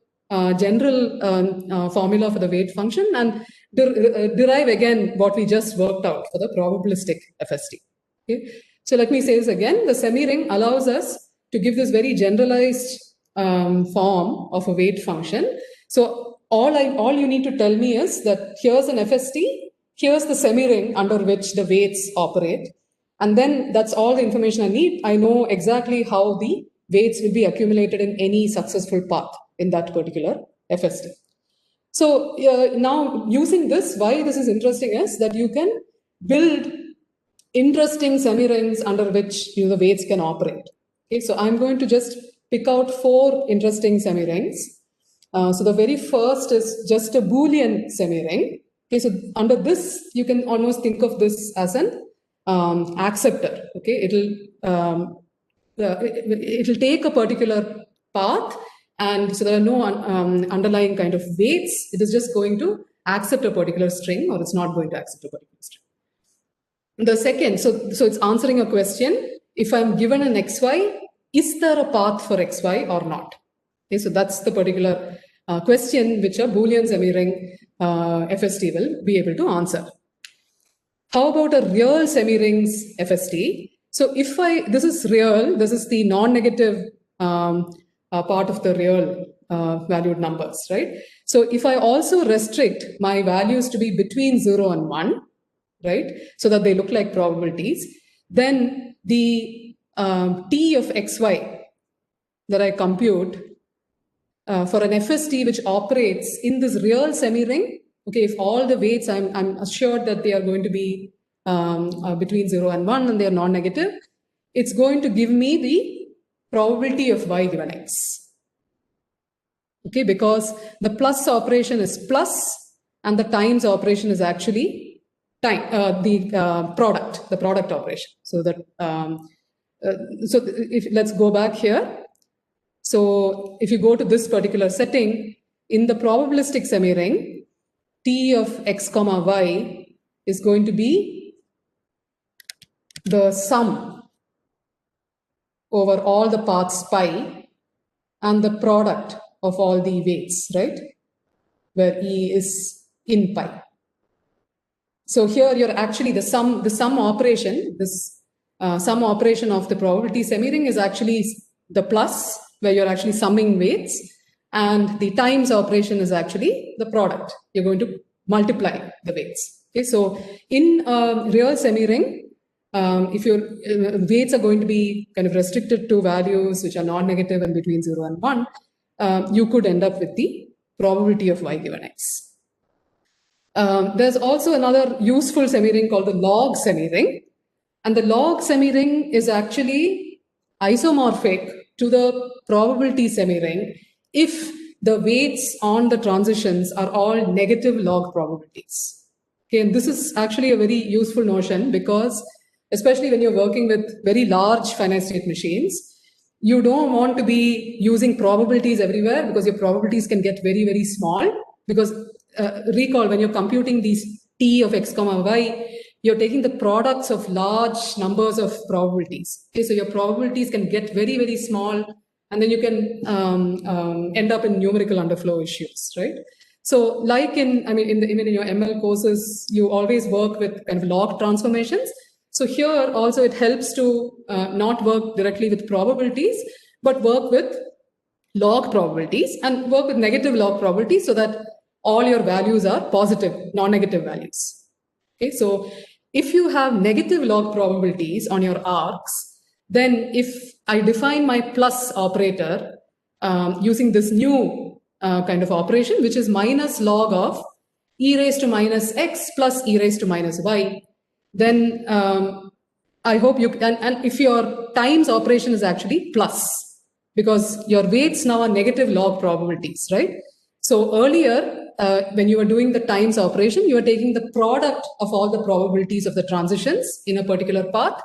general formula for the weight function and derive again what we just worked out for the probabilistic FST. Okay? So let me say this again. The semi-ring allows us to give this very generalized form of a weight function. So all you need to tell me is that here's an FST, here's the semi-ring under which the weights operate. And then that's all the information I need. I know exactly how the weights will be accumulated in any successful path in that particular FST. So now using this, why this is interesting is that you can build interesting semi-rings under which the weights can operate. Okay, so I'm going to just pick out 4 interesting semi-rings. So the very first is just a Boolean semi-ring. Okay, so under this, you can almost think of this as an acceptor. Okay, it'll take a particular path, and so there are no underlying kind of weights. It is just going to accept a particular string, or it's not going to accept a particular string. The second, so it's answering a question. If I'm given an xy, is there a path for xy or not? Okay, so that's the particular question which a Boolean semi-ring FST will be able to answer. How about a real semi-rings FST? So if this is real, this is the non-negative part of the real valued numbers, right? So if I also restrict my values to be between 0 and 1, right, so that they look like probabilities, then the T of xy that I compute for an FST which operates in this real semi-ring, okay, if all the weights, I'm assured that they are going to be between 0 and 1 and they are non-negative, it's going to give me the probability of y given x. Okay, because the plus operation is plus and the times operation is actually the product operation. So that let's go back here. So if you go to this particular setting, in the probabilistic semi-ring, T of x comma y is going to be the sum over all the paths pi and the product of all the weights, right? Where E is in pi. So here you're actually the sum operation, this sum operation of the probability semi-ring is actually the plus, where you're actually summing weights, and the times operation is actually the product. You're going to multiply the weights. Okay, so in a real semi-ring, if your weights are going to be kind of restricted to values which are non-negative and between 0 and 1, you could end up with the probability of y given x. There's also another useful semi-ring called the log semi-ring. And the log semi-ring is actually isomorphic to the probability semi-ring if the weights on the transitions are all negative log probabilities. Okay, and this is actually a very useful notion because especially when you're working with very large finite state machines, you don't want to be using probabilities everywhere because your probabilities can get very, very small. Because recall, when you're computing these T of x comma y, you're taking the products of large numbers of probabilities. Okay, so your probabilities can get very, very small, and then you can end up in numerical underflow issues, right? So like in your ML courses, you always work with kind of log transformations. So here also it helps to not work directly with probabilities, but work with log probabilities and work with negative log probabilities so that all your values are positive, non-negative values. Okay, so if you have negative log probabilities on your arcs, then if I define my plus operator using this new kind of operation, which is minus log of e raised to minus x plus e raised to minus y, then I hope you can, and if your times operation is actually plus, because your weights now are negative log probabilities, right? So earlier, when you were doing the times operation, you were taking the product of all the probabilities of the transitions in a particular path.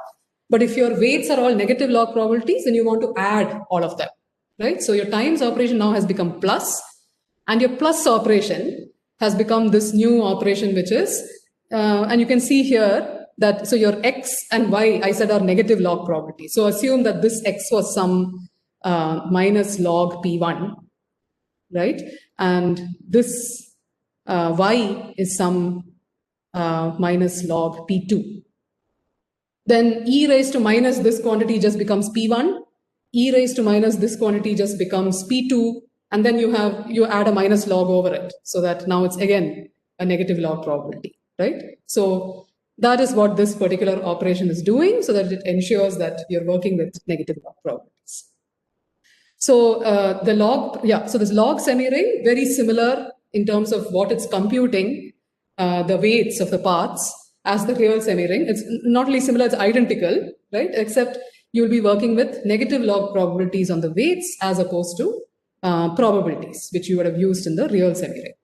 But if your weights are all negative log probabilities, then you want to add all of them, right? So your times operation now has become plus, and your plus operation has become this new operation, which is, and you can see here that, so your x and y, I said, are negative log probabilities. So assume that this x was some minus log p1. right? And this y is some minus log P2. Then e raised to minus this quantity just becomes P1. E raised to minus this quantity just becomes P2. And then you add a minus log over it, so that now it's again a negative log probability, right? So that is what this particular operation is doing, so that it ensures that you're working with negative log probabilities. So so this log semi-ring, very similar in terms of what it's computing, the weights of the paths as the real semi-ring. It's not only similar, it's identical, right? Except you'll be working with negative log probabilities on the weights as opposed to probabilities, which you would have used in the real semi-ring.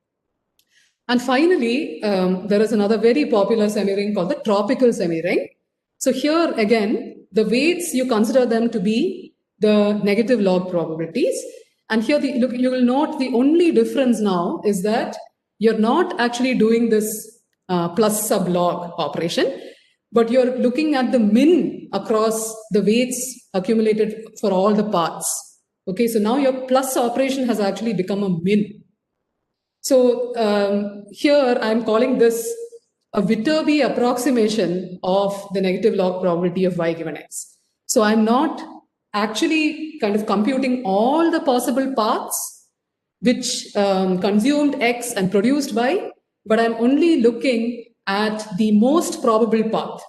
And finally, there is another very popular semi-ring called the tropical semi-ring. So here again, the weights, you consider them to be the negative log probabilities. And here, you will note the only difference now is that you're not actually doing this plus sub log operation, but you're looking at the min across the weights accumulated for all the paths. Okay, so now your plus operation has actually become a min. So here I'm calling this a Viterbi approximation of the negative log probability of y given x. So I'm not actually kind of computing all the possible paths which consumed x and produced y, but I'm only looking at the most probable path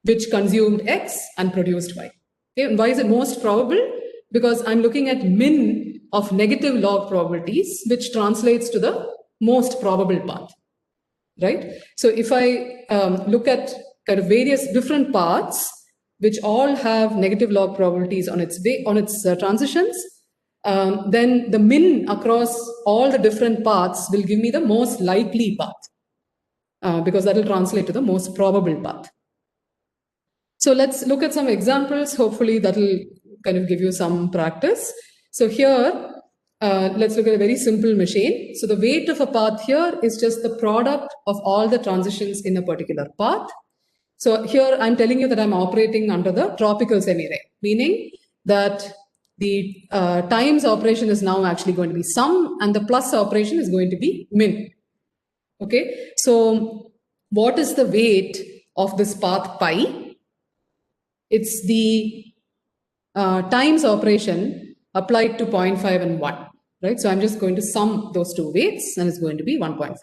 which consumed x and produced y. Okay, and why is it most probable? Because I'm looking at min of negative log probabilities, which translates to the most probable path, right? So if I look at kind of various different paths, which all have negative log probabilities on its transitions, then the min across all the different paths will give me the most likely path, because that will translate to the most probable path. So let's look at some examples. Hopefully that will kind of give you some practice. So here, let's look at a very simple machine. So the weight of a path here is just the product of all the transitions in a particular path. So here I'm telling you that I'm operating under the tropical semi-ring, meaning that the times operation is now actually going to be sum and the plus operation is going to be min. Okay, so what is the weight of this path pi? It's the times operation applied to 0.5 and 1, right? So I'm just going to sum those two weights and it's going to be 1.5.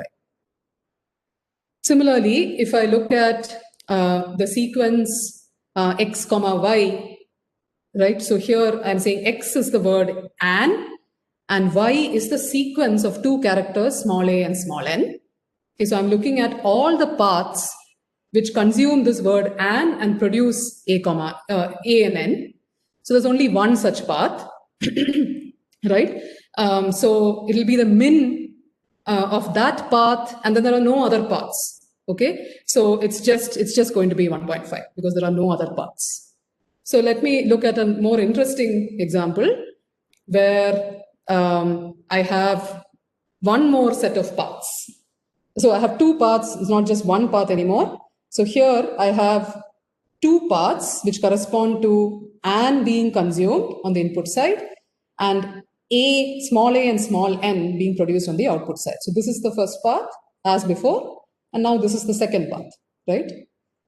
Similarly, if I look at the sequence x comma y, right? So here I'm saying x is the word and y is the sequence of two characters, small a and small n. Okay, so I'm looking at all the paths which consume this word and produce a and n. So there's only one such path, right? So it'll be the min of that path, and then there are no other paths. Okay, so it's just going to be 1.5 because there are no other paths. So let me look at a more interesting example where I have one more set of paths. So I have two paths, it's not just one path anymore. So here I have two paths which correspond to and being consumed on the input side and small a and small n being produced on the output side. So this is the first path as before, and now this is the second path, right?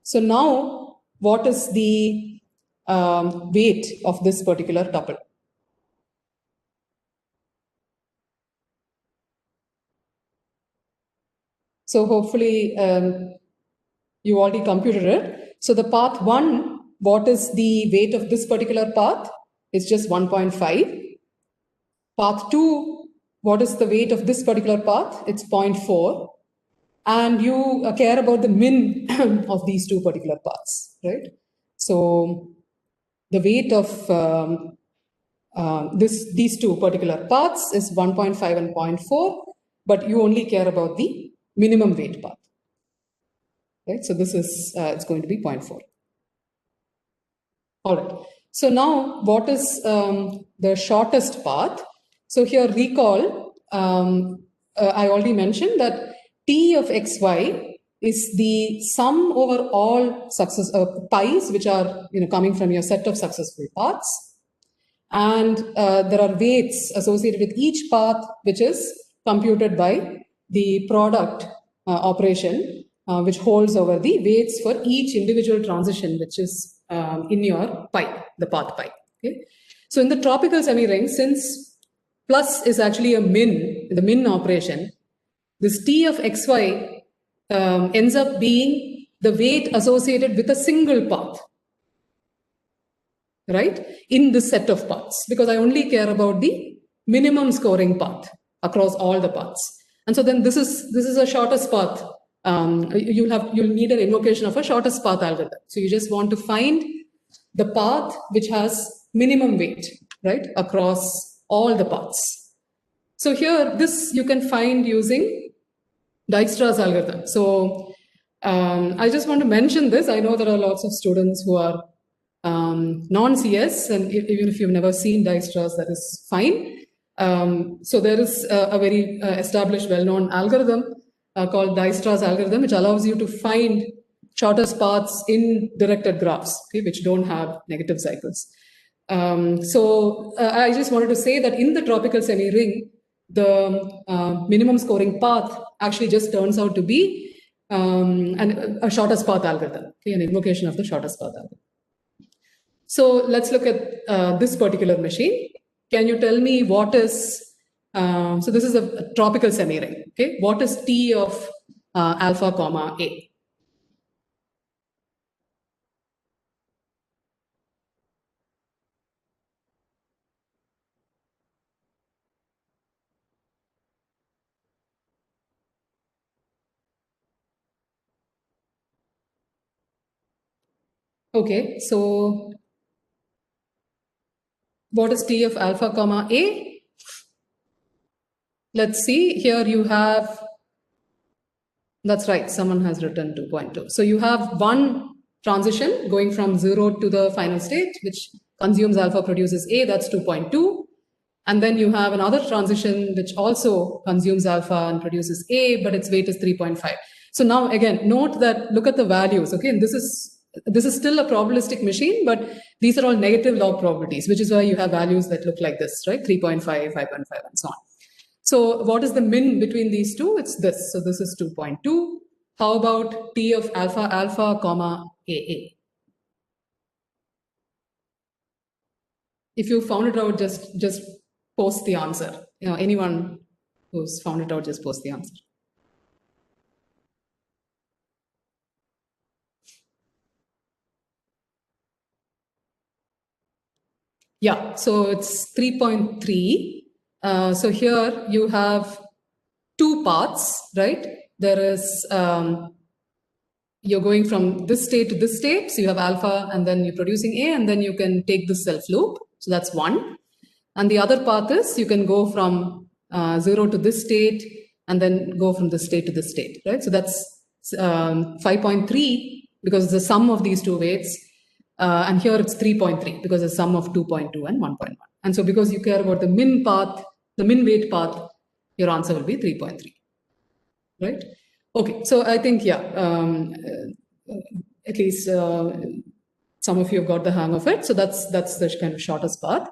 So now what is the weight of this particular tuple? So hopefully you already computed it. So the path 1, what is the weight of this particular path? It's just 1.5. Path 2, what is the weight of this particular path? It's 0.4. And you care about the min of these two particular paths, right? So the weight of these two particular paths is 1.5 and 0.4, but you only care about the minimum weight path, right? So this is, it's going to be 0.4. All right. So now what is the shortest path? So here recall, I already mentioned that T of xy is the sum over all pi's which are coming from your set of successful paths. and there are weights associated with each path, which is computed by the product operation, which holds over the weights for each individual transition, which is in your pipe, the path pipe. Okay? So in the tropical semi-ring, since plus is actually a min, the min operation, this T of xy ends up being the weight associated with a single path, right, in this set of paths, because I only care about the minimum scoring path across all the paths. And so then this is a shortest path. You'll need an invocation of a shortest path algorithm. So you just want to find the path which has minimum weight, right, across all the paths. So here, this you can find using Dijkstra's algorithm. So I just want to mention this. I know there are lots of students who are non-CS, and even if you've never seen Dijkstra's, that is fine. So there is a very established, well-known algorithm called Dijkstra's algorithm, which allows you to find shortest paths in directed graphs, okay, which don't have negative cycles. So I just wanted to say that in the tropical semi-ring, the minimum scoring path actually just turns out to be a shortest path algorithm, okay, an invocation of the shortest path algorithm. So let's look at this particular machine. Can you tell me what is, so this is a tropical semi-ring, okay? What is T of alpha comma A? Okay, so what is T of alpha comma A? Let's see, here you have, that's right, someone has written 2.2. So you have one transition going from 0 to the final state, which consumes alpha, produces A, that's 2.2. And then you have another transition which also consumes alpha and produces A, but its weight is 3.5. So now again, note that, look at the values, okay? And this is still a probabilistic machine, but these are all negative log probabilities, which is why you have values that look like this, right? 3.5, 5.5, and so on. So what is the min between these two? It's this. So this is 2.2. How about T of alpha alpha comma AA? If you found it out, just post the answer. You know, anyone who's found it out, just post the answer. Yeah, so it's 3.3. So here you have two paths, right? There is, you're going from this state to this state. So you have alpha and then you're producing A, and then you can take the self loop. So that's one. And the other path is you can go from 0 to this state and then go from this state to this state, right? So that's 5.3 because it's the sum of these two weights. And here it's 3.3 because it's the sum of 2.2 and 1.1. And so because you care about the min path, the min weight path, your answer will be 3.3, right? Okay, so I think, yeah, at least some of you have got the hang of it. So that's the kind of shortest path.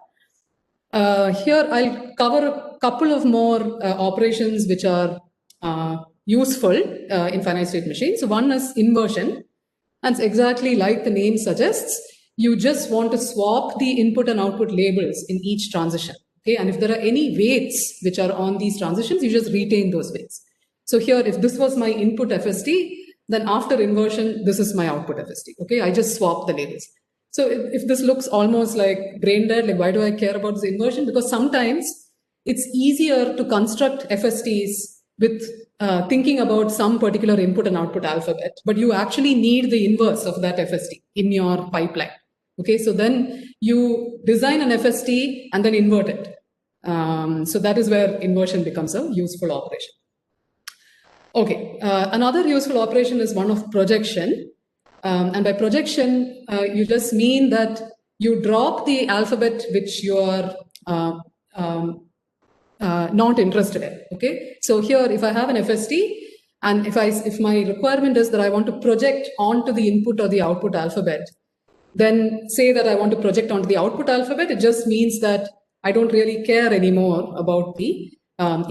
Here I'll cover a couple of more operations which are useful in finite state machines. So one is inversion. And it's exactly like the name suggests, you just want to swap the input and output labels in each transition. Okay, and if there are any weights which are on these transitions, you just retain those weights. So here, if this was my input FST, then after inversion, this is my output FST. Okay, I just swap the labels. So if this looks almost like brain dead, like why do I care about this inversion? Because sometimes it's easier to construct FSTs with thinking about some particular input and output alphabet, but you actually need the inverse of that FST in your pipeline. Okay, so then you design an FST and then invert it. So that is where inversion becomes a useful operation. Okay, another useful operation is one of projection. And by projection, you just mean that you drop the alphabet which you are not interested in. Okay, so here if I have an FST and if my requirement is that I want to project onto the input or the output alphabet then say that I want to project onto the output alphabet, it just means that I don't really care anymore about the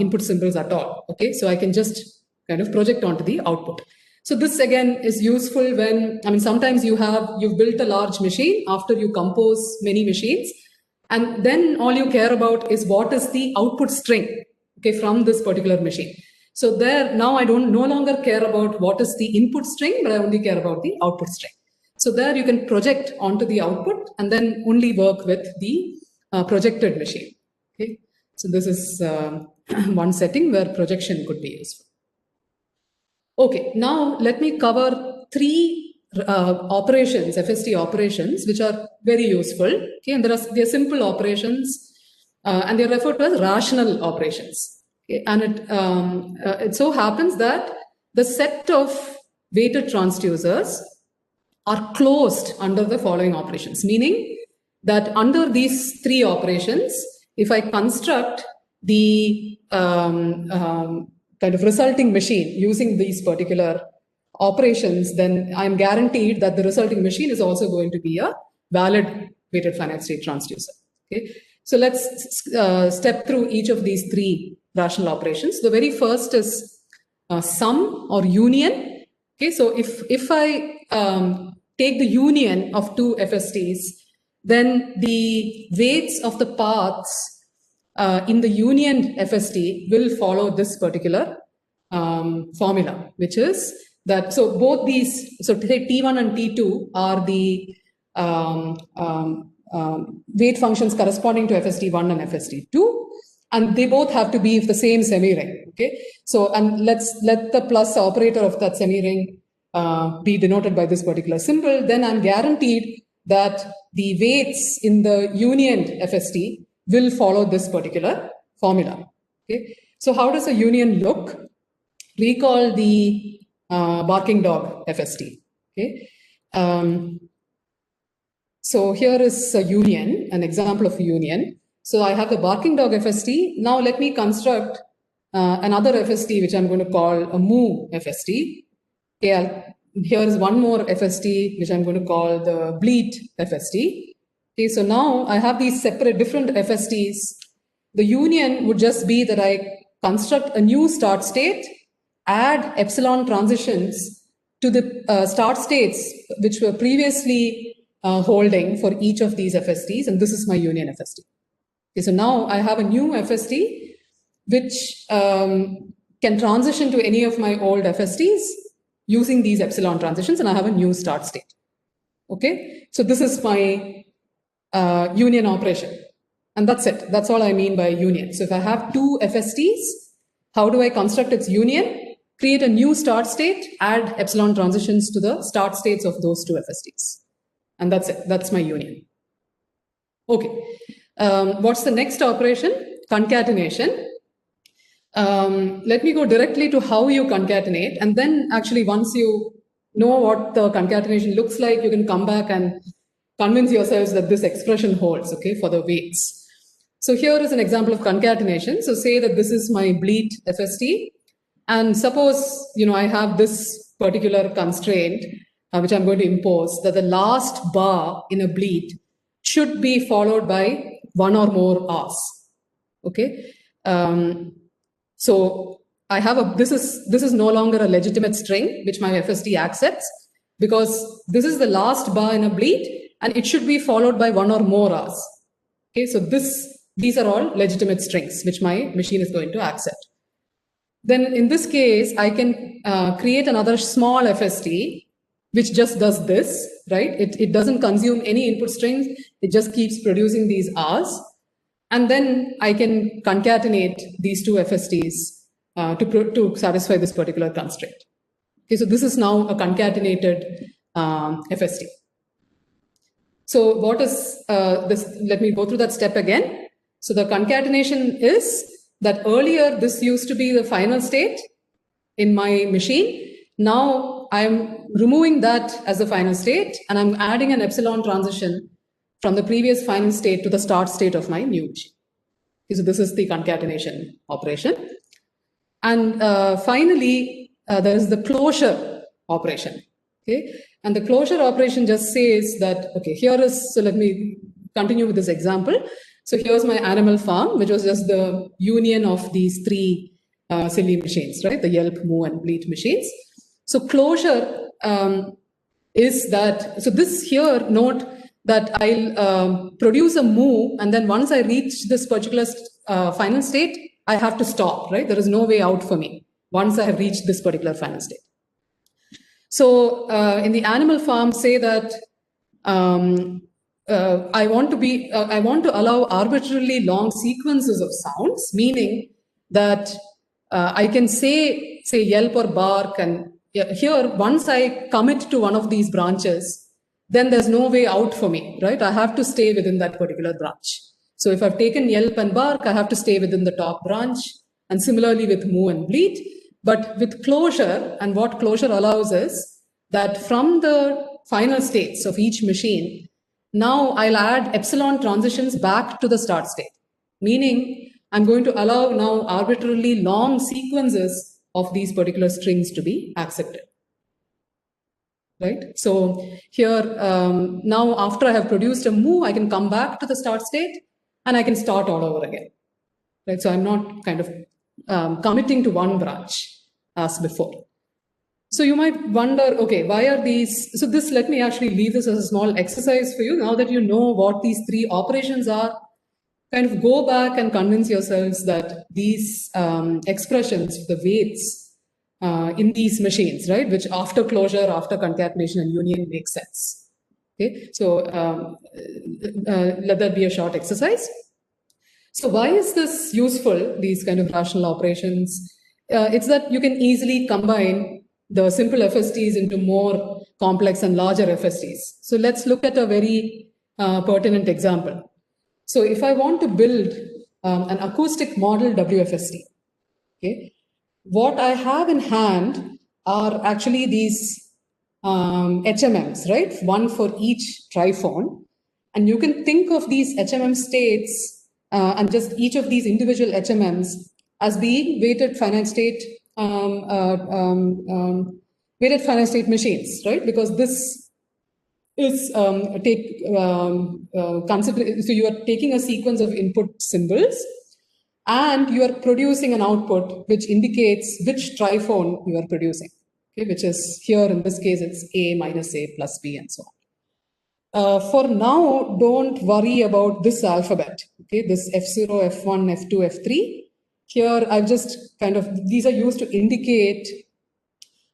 input symbols at all. Okay, so I can just kind of project onto the output. So this again is useful when, I mean, sometimes you've built a large machine after you compose many machines, and then all you care about is what is the output string, okay, from this particular machine. So there, now I don't no longer care about what is the input string, but I only care about the output string. So there you can project onto the output and then only work with the projected machine. Okay, so this is one setting where projection could be useful. Okay, now let me cover three operations, FST operations, which are very useful. Okay, and they're simple operations, and they're referred to as rational operations. Okay, and it so happens that the set of weighted transducers are closed under the following operations, meaning that under these three operations, if I construct the kind of resulting machine using these particular operations, then I'm guaranteed that the resulting machine is also going to be a valid weighted finite state transducer. Okay, so let's step through each of these three rational operations. The very first is sum or union. Okay, so if I take the union of two FSTs, then the weights of the paths in the union FST will follow this particular formula, which is that, so both these, so say T1 and T2 are the weight functions corresponding to FST1 and FST2, and they both have to be of the same semi-ring. Okay, so and let the plus operator of that semi-ring be denoted by this particular symbol. Then I'm guaranteed that the weights in the union FST will follow this particular formula. Okay, so how does a union look? Recall the barking dog FST. Okay, so here is a union, an example of a union. So I have the barking dog FST. Now let me construct another FST, which I'm going to call a moo FST. Okay, here is one more FST, which I'm going to call the bleat FST. Okay, so now I have these separate different FSTs. The union would just be that I construct a new start state, add epsilon transitions to the start states which were previously holding for each of these FSTs, and this is my union FST. Okay, so now I have a new FST which can transition to any of my old FSTs using these epsilon transitions, and I have a new start state. Okay, so this is my union operation, and that's it. That's all I mean by union. So if I have two FSTs, how do I construct its union? Create a new start state, add epsilon transitions to the start states of those two FSTs, and that's it. That's my union. Okay, what's the next operation? Concatenation. Let me go directly to how you concatenate, and then actually once you know what the concatenation looks like, you can come back and convince yourselves that this expression holds, okay, for the weights. So here is an example of concatenation. So say that this is my bleat FST, and suppose, you know, I have this particular constraint which I'm going to impose, that the last bar in a bleat should be followed by one or more R's. Okay. So I have this is no longer a legitimate string which my FST accepts, because this is the last bar in a bleat and it should be followed by one or more R's. Okay, so these are all legitimate strings which my machine is going to accept. Then in this case, I can create another small FST which just does this, right? It doesn't consume any input strings. It just keeps producing these R's. And then I can concatenate these two FSTs to satisfy this particular constraint. Okay, so this is now a concatenated FST. So what is this? Let me go through that step again. So the concatenation is that earlier this used to be the final state in my machine. Now I'm removing that as the final state, and I'm adding an epsilon transition from the previous final state to the start state of my new machine. Okay, so this is the concatenation operation. And finally, there is the closure operation. Okay, and the closure operation just says that, okay, here is, so let me continue with this example. So here's my animal farm, which was just the union of these three silly machines, right? The yelp, moo, and bleat machines. So closure is that, so this here, note that I'll produce a moo, and then once I reach this particular final state, I have to stop, right? There is no way out for me once I have reached this particular final state. So in the animal farm, say that I want to allow arbitrarily long sequences of sounds, meaning that I can say yelp or bark, and here once I commit to one of these branches, then there's no way out for me, right? I have to stay within that particular branch. So if I've taken yelp and bark, I have to stay within the top branch, and similarly with moo and bleat. But with closure, and what closure allows is that from the final states of each machine, now I'll add epsilon transitions back to the start state, meaning I'm going to allow now arbitrarily long sequences of these particular strings to be accepted. Right? So here, now after I have produced a moo, I can come back to the start state and I can start all over again. Right? So I'm not kind of committing to one branch as before. So you might wonder, okay, why are these? So this, let me actually leave this as a small exercise for you. Now that you know what these three operations are, kind of go back and convince yourselves that these expressions, the weights in these machines, right, which after closure, after concatenation and union make sense. Okay, so let that be a short exercise. So why is this useful, these kind of rational operations? It's that you can easily combine the simple FSTs into more complex and larger FSTs. So let's look at a very pertinent example. So if I want to build an acoustic model WFST, okay, what I have in hand are actually these HMMs, right? One for each triphone. And you can think of these HMM states and just each of these individual HMMs as being weighted finite state machines, right? Because this is consider, so you are taking a sequence of input symbols and you are producing an output which indicates which triphone you are producing, okay, which is here in this case it's A minus A plus B and so on. For now, don't worry about this alphabet, okay, this F0, F1, F2, F3. Here I've just kind of, these are used to indicate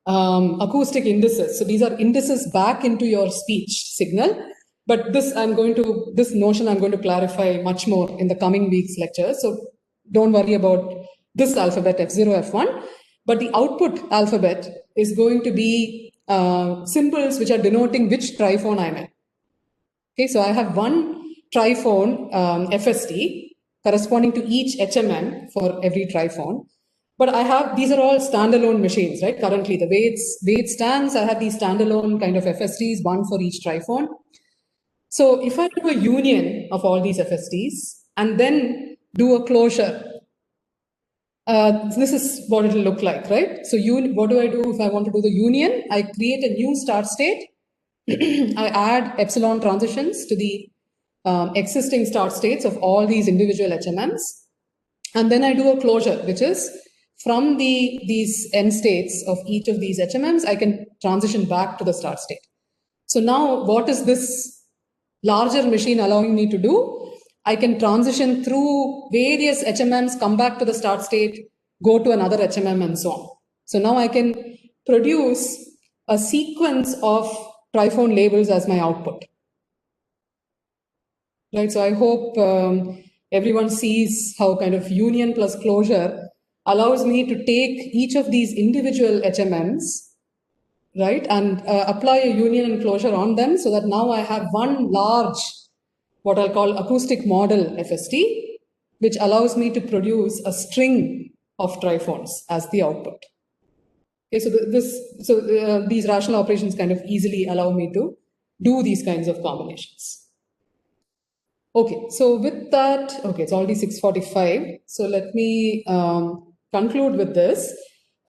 acoustic indices. So these are indices back into your speech signal. But this notion I'm going to clarify much more in the coming week's lectures. So don't worry about this alphabet F0, F1. But the output alphabet is going to be symbols which are denoting which triphone I'm in. Okay, so I have one triphone FST corresponding to each HMM for every triphone. But I have, these are all standalone machines, right? Currently, the way it stands, I have these standalone kind of FSTs, one for each triphone. So if I do a union of all these FSTs and then do a closure, this is what it will look like, right? So what do I do if I want to do the union? I create a new start state. I add epsilon transitions to the existing start states of all these individual HMMs. And then I do a closure, which is from these end states of each of these HMMs, I can transition back to the start state. So now what is this larger machine allowing me to do? I can transition through various HMMs, come back to the start state, go to another HMM and so on. So now I can produce a sequence of triphone labels as my output. Right, so I hope everyone sees how kind of union plus closure allows me to take each of these individual HMMs, right, and apply a union and closure on them so that now I have one large, what I'll call acoustic model FST, which allows me to produce a string of triphones as the output. Okay, so these rational operations kind of easily allow me to do these kinds of combinations. Okay, so with that, okay, it's already 6:45. So let me conclude with this.